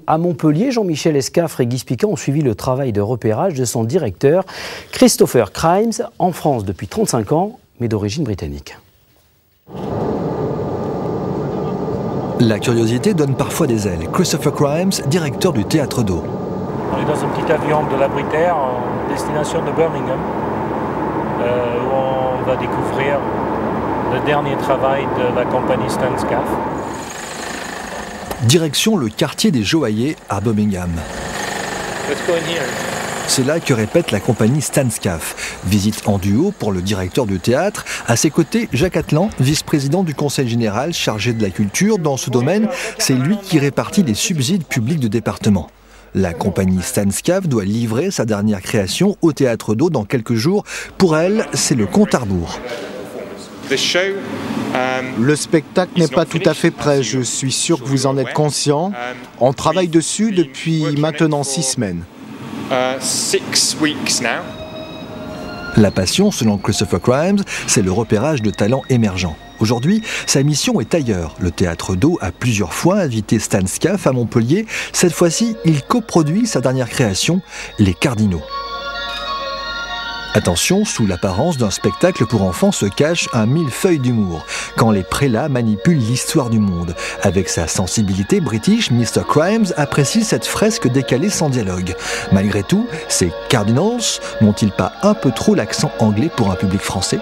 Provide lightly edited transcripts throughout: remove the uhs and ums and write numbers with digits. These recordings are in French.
À Montpellier, Jean-Michel Escaffre et Guy Spican ont suivi le travail de repérage de son directeur, Christopher Crimes, en France depuis 35 ans, mais d'origine britannique. La curiosité donne parfois des ailes. Christopher Crimes, directeur du Théâtre d'Eau. On est dans un petit avion de la Britair en destination de Birmingham, où on va découvrir le dernier travail de la compagnie Stan Scaff. Direction le quartier des Joailliers à Birmingham. C'est là que répète la compagnie Stan Scaff. Visite en duo pour le directeur du théâtre. À ses côtés, Jacques Atlan, vice-président du Conseil général chargé de la culture. Dans ce domaine, c'est lui qui répartit les subsides publics de département. La compagnie Stan Scaff doit livrer sa dernière création au Théâtre d'Eau dans quelques jours. Pour elle, c'est le compte à rebours. Le spectacle n'est pas tout à fait prêt, je suis sûr que vous en êtes conscient. On travaille dessus depuis maintenant 6 semaines. La passion, selon Christopher Crimes, c'est le repérage de talents émergents. Aujourd'hui, sa mission est ailleurs. Le Théâtre d'Eau a plusieurs fois invité Stan Scaff à Montpellier. Cette fois-ci, il coproduit sa dernière création, Les Cardinaux. Attention, sous l'apparence d'un spectacle pour enfants se cache un millefeuille d'humour, quand les prélats manipulent l'histoire du monde. Avec sa sensibilité british, Mr. Crimes apprécie cette fresque décalée sans dialogue. Malgré tout, ces Cardinals n'ont-ils pas un peu trop l'accent anglais pour un public français ?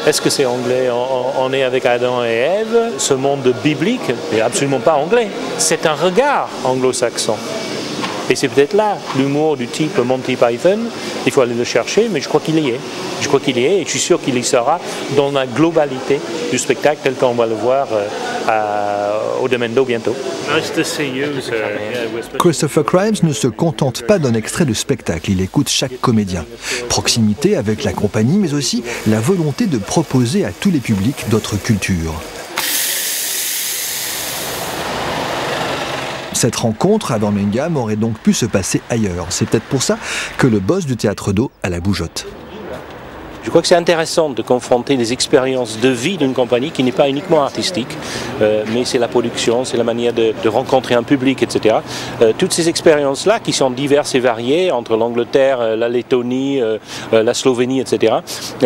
Est-ce que c'est anglais? On est avec Adam et Ève. Ce monde biblique n'est absolument pas anglais. C'est un regard anglo-saxon. Et c'est peut-être là l'humour du type Monty Python. Il faut aller le chercher, mais je crois qu'il y est. Je crois qu'il y est et je suis sûr qu'il y sera dans la globalité du spectacle tel qu'on va le voir au Domaine d'Eau bientôt. Christopher Crimes ne se contente pas d'un extrait de spectacle, il écoute chaque comédien. Proximité avec la compagnie, mais aussi la volonté de proposer à tous les publics d'autres cultures. Cette rencontre à Birmingham aurait donc pu se passer ailleurs. C'est peut-être pour ça que le boss du Théâtre d'Eau a la bougeotte. Je crois que c'est intéressant de confronter les expériences de vie d'une compagnie qui n'est pas uniquement artistique, mais c'est la production, c'est la manière de rencontrer un public, etc. Toutes ces expériences-là, qui sont diverses et variées, entre l'Angleterre, la Lettonie, la Slovénie, etc.,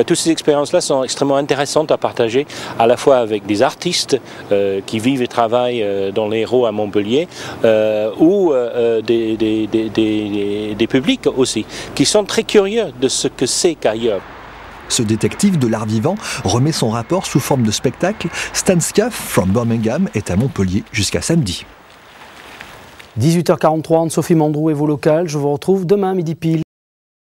toutes ces expériences-là sont extrêmement intéressantes à partager, à la fois avec des artistes qui vivent et travaillent dans l'Hérault à Montpellier, ou des publics aussi, qui sont très curieux de ce que c'est qu'ailleurs. Ce détective de l'art vivant remet son rapport sous forme de spectacle. Stan Scaff from Birmingham est à Montpellier jusqu'à samedi. 18h43, Anne-Sophie Mandrou et vos locales. Je vous retrouve demain midi pile.